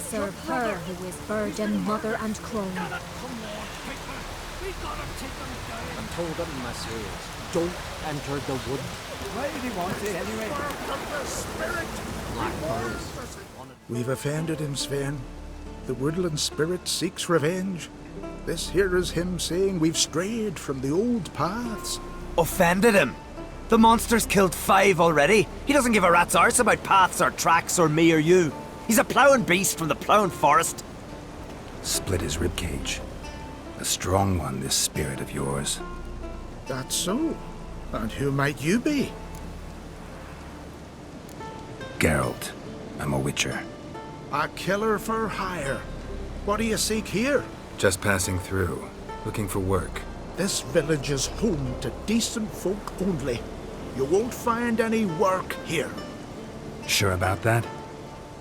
serve her who is virgin, mother, and crone. I'm told up in my slaves, don't enter the wood. Why did he want it anyway? Blackbirds. We've offended him, Sven. The woodland spirit seeks revenge. This here is him saying we've strayed from the old paths. Offended him? The monster's killed 5 already. He doesn't give a rat's arse about paths or tracks or me or you. He's a ploughing beast from the ploughing forest. Split his ribcage. A strong one, this spirit of yours. That's so. And who might you be? Geralt. I'm a witcher. A killer for hire. What do you seek here? Just passing through. Looking for work. This village is home to decent folk only. You won't find any work here. Sure about that?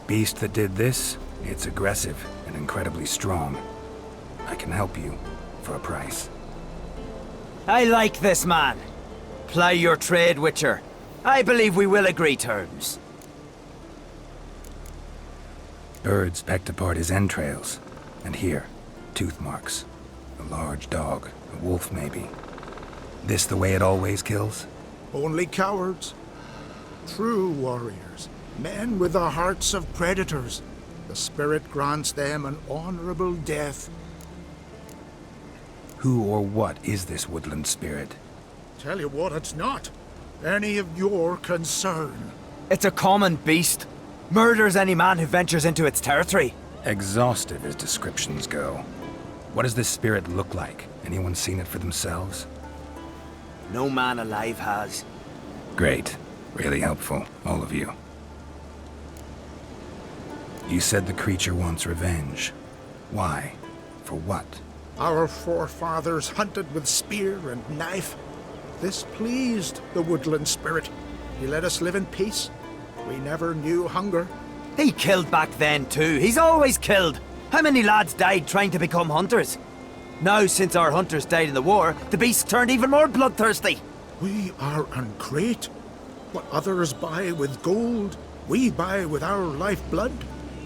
Beast that did this, it's aggressive and incredibly strong. I can help you, for a price. I like this man. Ply your trade, Witcher. I believe we will agree terms. Birds pecked apart his entrails. And here, tooth marks. A large dog, a wolf maybe. This the way it always kills? Only cowards. True warriors. Men with the hearts of predators. The spirit grants them an honorable death. Who or what is this woodland spirit? Tell you what, it's not any of your concern. It's a common beast. Murders any man who ventures into its territory. Exhaustive as descriptions go. What does this spirit look like? Anyone seen it for themselves? No man alive has. Great. Really helpful, all of you. You said the creature wants revenge. Why? For what? Our forefathers hunted with spear and knife. This pleased the woodland spirit. He let us live in peace. We never knew hunger. He killed back then too. He's always killed. How many lads died trying to become hunters? Now, since our hunters died in the war, the beast turned even more bloodthirsty. We are ungreat. What others buy with gold, we buy with our lifeblood.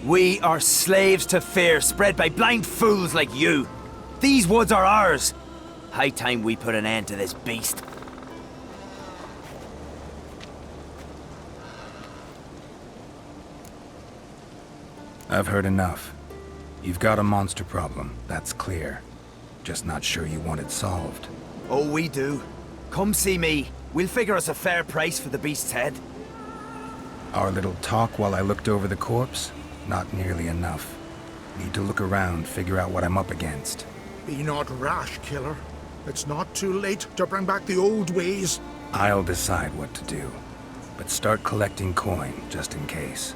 We are slaves to fear spread by blind fools like you. These woods are ours. High time we put an end to this beast. I've heard enough. You've got a monster problem, that's clear. Just not sure you want it solved. Oh, we do. Come see me. We'll figure us a fair price for the beast's head. Our little talk while I looked over the corpse? Not nearly enough. Need to look around, figure out what I'm up against. Be not rash, killer. It's not too late to bring back the old ways. I'll decide what to do. But start collecting coin, just in case.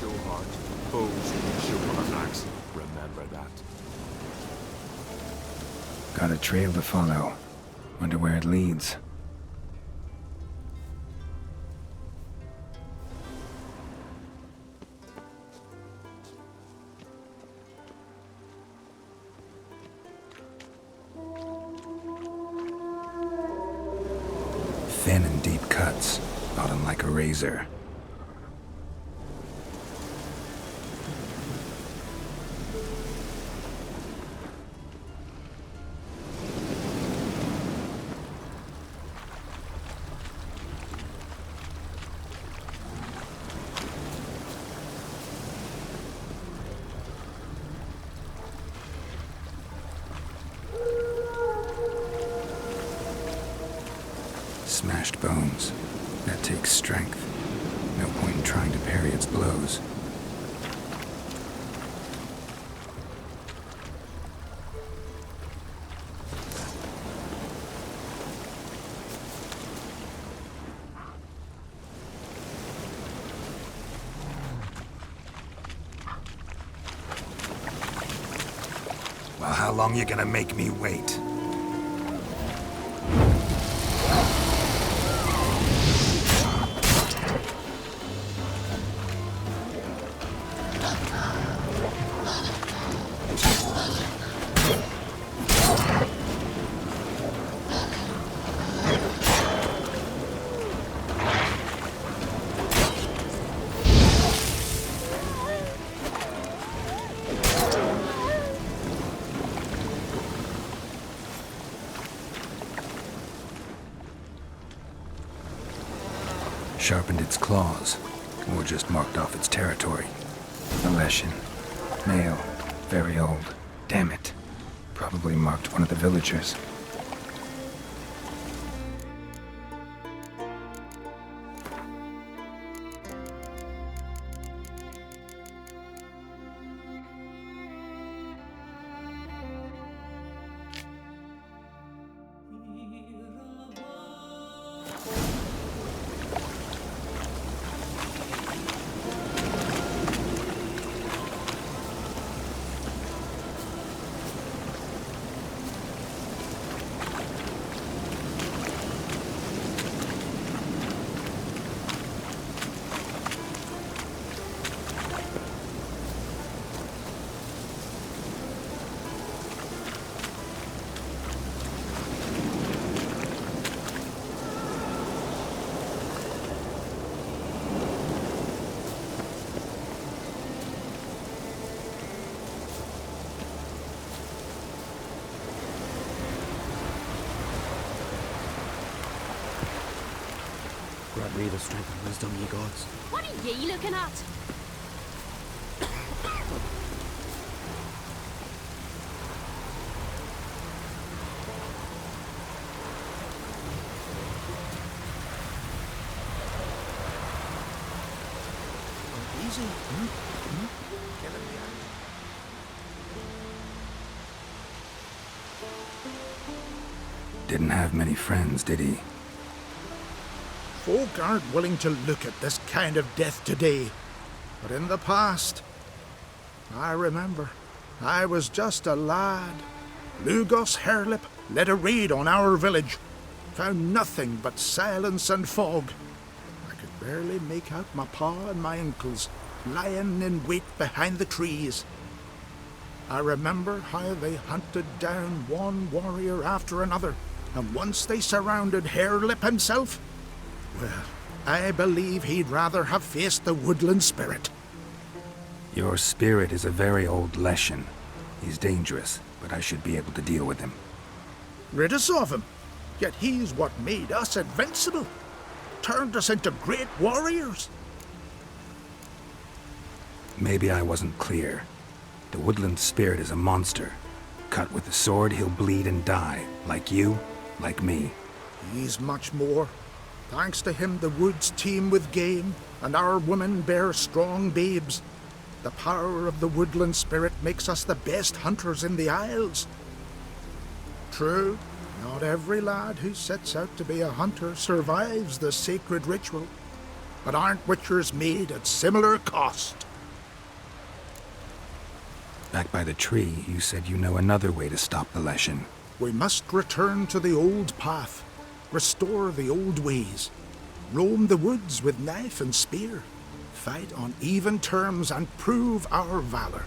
Show heart, foes, show hard axe. Remember that. Got a trail to follow. Wonder where it leads. Thin and deep cuts, bottom like a razor. Smashed bones. That takes strength. No point in trying to parry its blows. Well, how long you gonna make me wait? sharpened its claws, or just marked off its territory. A Leshen. Male. Very old. Damn it. Probably marked one of the villagers. Grant me the strength and wisdom, ye gods. What are ye looking at? Easy. Get him down. Didn't have many friends, did he? Folk aren't willing to look at this kind of death today. But in the past, I remember, I was just a lad. Lukas Hairlip led a raid on our village. Found nothing but silence and fog. I could barely make out my pa and my uncles lying in wait behind the trees. I remember how they hunted down one warrior after another, and once they surrounded Hairlip himself, well, I believe he'd rather have faced the woodland spirit. Your spirit is a very old Leshen. He's dangerous, but I should be able to deal with him. Rid us of him. Yet he's what made us invincible. Turned us into great warriors. Maybe I wasn't clear. The woodland spirit is a monster. Cut with the sword, he'll bleed and die. Like you, like me. He's much more. Thanks to him, the woods teem with game, and our women bear strong babes. The power of the woodland spirit makes us the best hunters in the Isles. True, not every lad who sets out to be a hunter survives the sacred ritual, but aren't witchers made at similar cost? Back by the tree, you said you know another way to stop the Leshen. We must return to the old path. Restore the old ways, roam the woods with knife and spear, fight on even terms and prove our valor.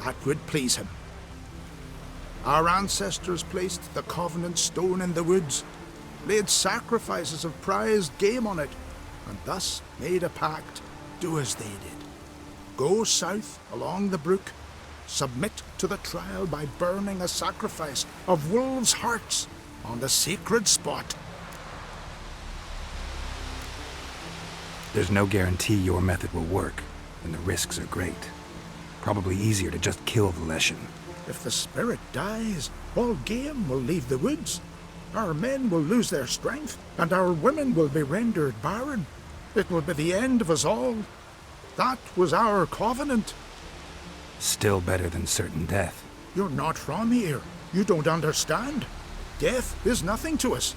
That would please him. Our ancestors placed the Covenant Stone in the woods, laid sacrifices of prized game on it, and thus made a pact, do as they did. Go south along the brook, submit to the trial by burning a sacrifice of wolves' hearts on the sacred spot. There's no guarantee your method will work, and the risks are great. Probably easier to just kill the Leshen. If the spirit dies, all game will leave the woods. Our men will lose their strength, and our women will be rendered barren. It will be the end of us all. That was our covenant. Still better than certain death. You're not from here. You don't understand. Death is nothing to us.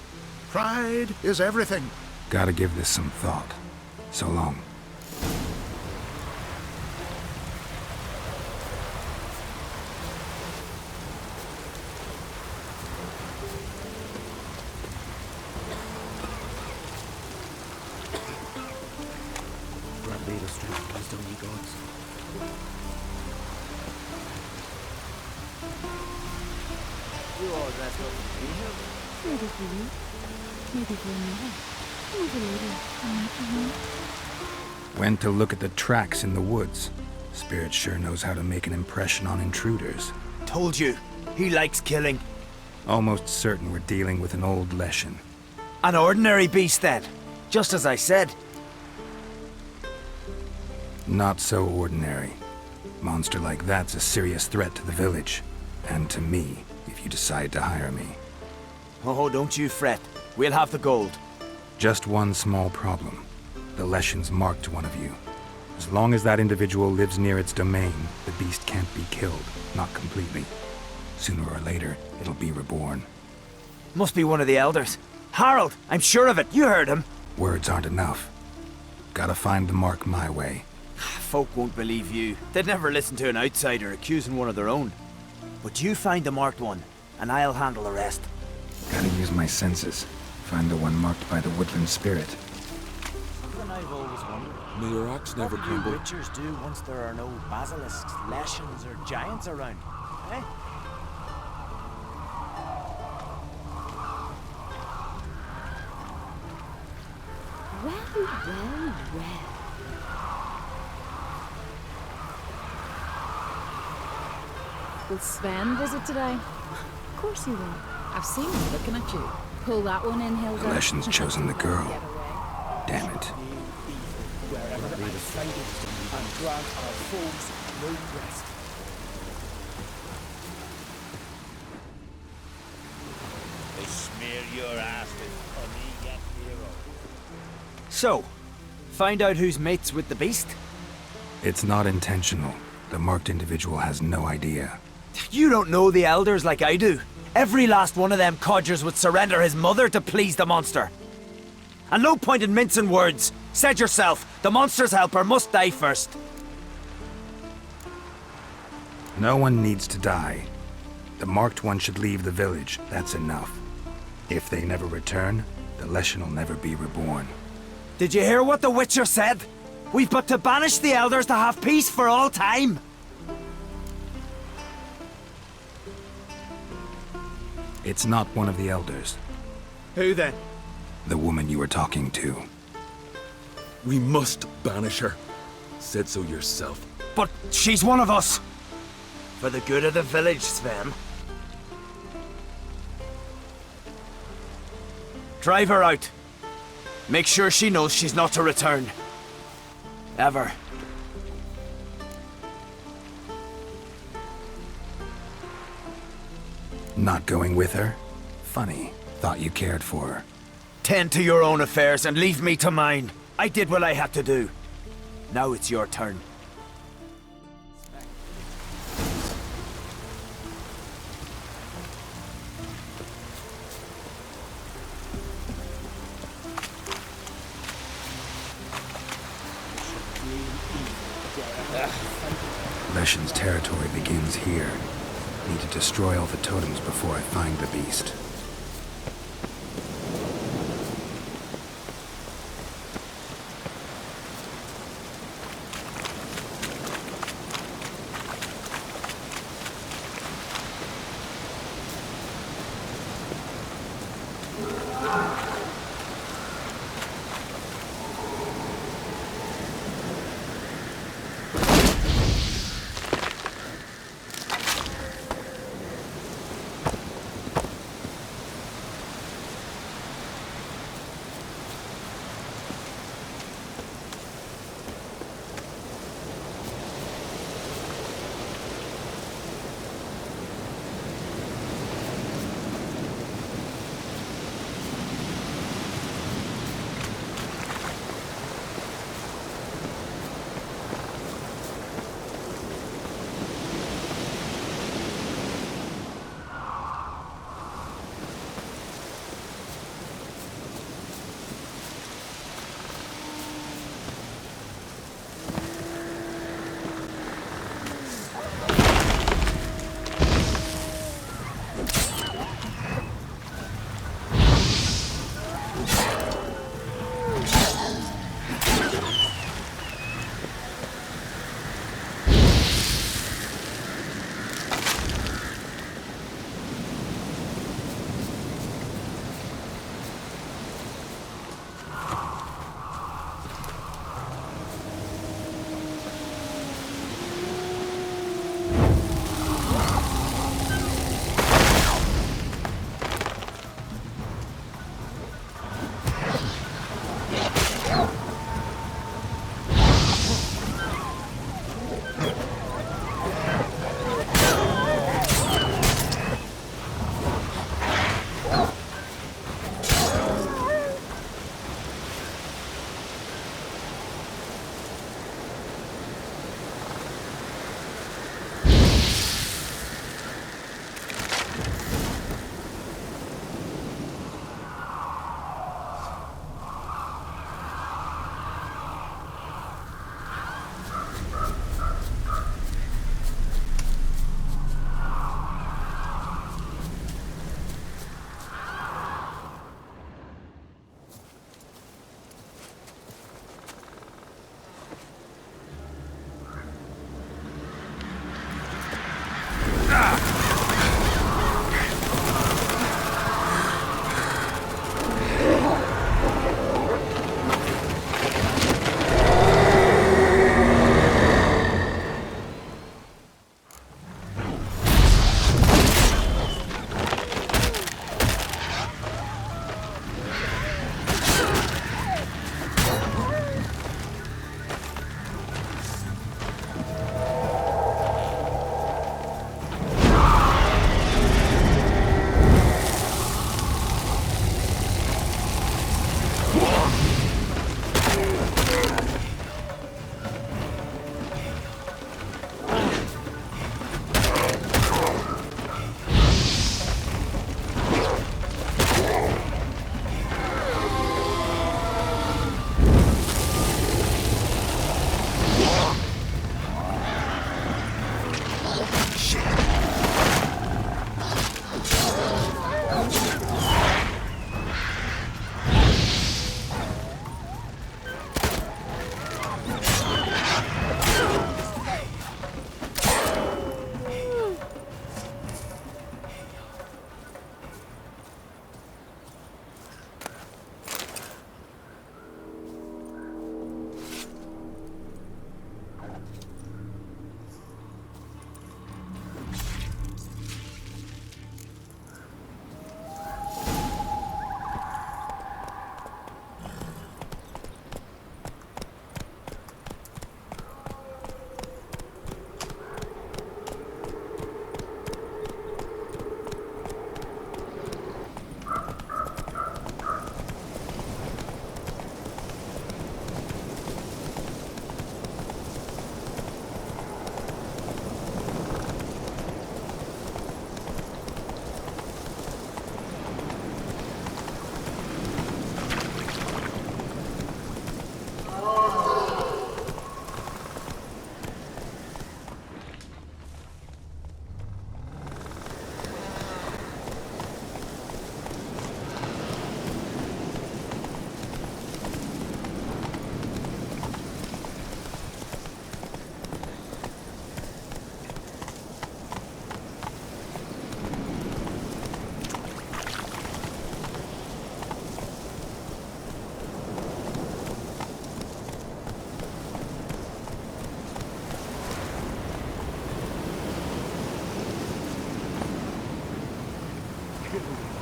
Pride is everything. Gotta give this some thought. So long. Grant me the strength and wisdom, ye gods. You all dressed up for me here? Maybe for you. Maybe for another. Maybe later. Went to look at the tracks in the woods. Spirit sure knows how to make an impression on intruders. Told you, he likes killing. Almost certain we're dealing with an old Leshen. An ordinary beast then. Just as I said. Not so ordinary. Monster like that's a serious threat to the village. And to me, if you decide to hire me. Oh, don't you fret. We'll have the gold. Just one small problem. The Leshens marked one of you. As long as that individual lives near its domain, the beast can't be killed. Not completely. Sooner or later, it'll be reborn. Must be one of the elders. Harold, I'm sure of it. You heard him. Words aren't enough. Gotta find the mark my way. Folk won't believe you. They'd never listen to an outsider accusing one of their own. But you find the marked one, and I'll handle the rest. Gotta use my senses. Find the one marked by the woodland spirit. Something I've always wondered. May your axe never What will you crumble. witchers do once there are no basilisks, leshens, or giants around? Eh? Well. Will Sven visit today? Of course he will. I've seen him looking at you. Pull that one in, Hilda. The Leshen's chosen the girl. Damn it. And grant our foes no rest. They smear your ass with honey, yet hero. So, find out who's mates with the beast? It's not intentional. The marked individual has no idea. You don't know the elders like I do. Every last one of them codgers would surrender his mother to please the monster. And no point in mincing words. Said yourself, the monster's helper must die first. No one needs to die. The marked one should leave the village. That's enough. If they never return, the Leshen will never be reborn. Did you hear what the Witcher said? We've but to banish the elders to have peace for all time. It's not one of the elders. Who then? The woman you were talking to. We must banish her. Said so yourself. But she's one of us. For the good of the village, Sven. Drive her out. Make sure she knows she's not to return. Ever. Not going with her? Funny. Thought you cared for her. Tend to your own affairs and leave me to mine. I did what I had to do. Now it's your turn. Leshen's territory begins here. Need to destroy all the totems before I find the beast.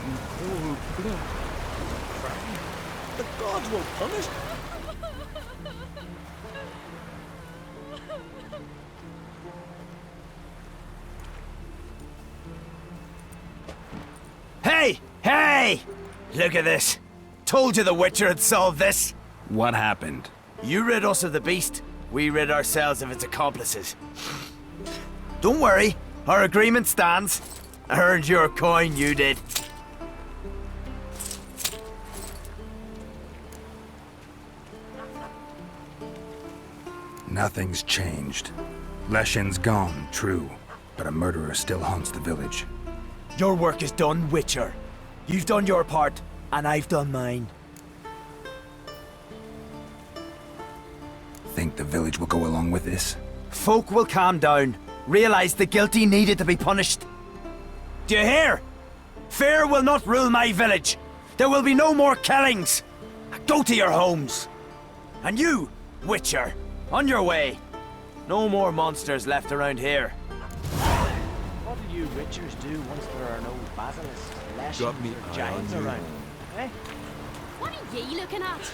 in cold blood. Crime. The gods will punish. Hey! Hey! Look at this. Told you the Witcher had solved this. What happened? You rid us of the beast. We rid ourselves of its accomplices. Don't worry. Our agreement stands. I earned your coin, you did. Nothing's changed. Leshin's gone, true, but a murderer still haunts the village. Your work is done, Witcher. You've done your part, and I've done mine. Think the village will go along with this? Folk will calm down, realize the guilty needed to be punished. Do you hear? Fear will not rule my village. There will be no more killings. Go to your homes. And you, Witcher, on your way. No more monsters left around here. What do you Witchers do once there are no basilisks, Got me lashings, or eye giants on you. around? Eh? What are ye looking at?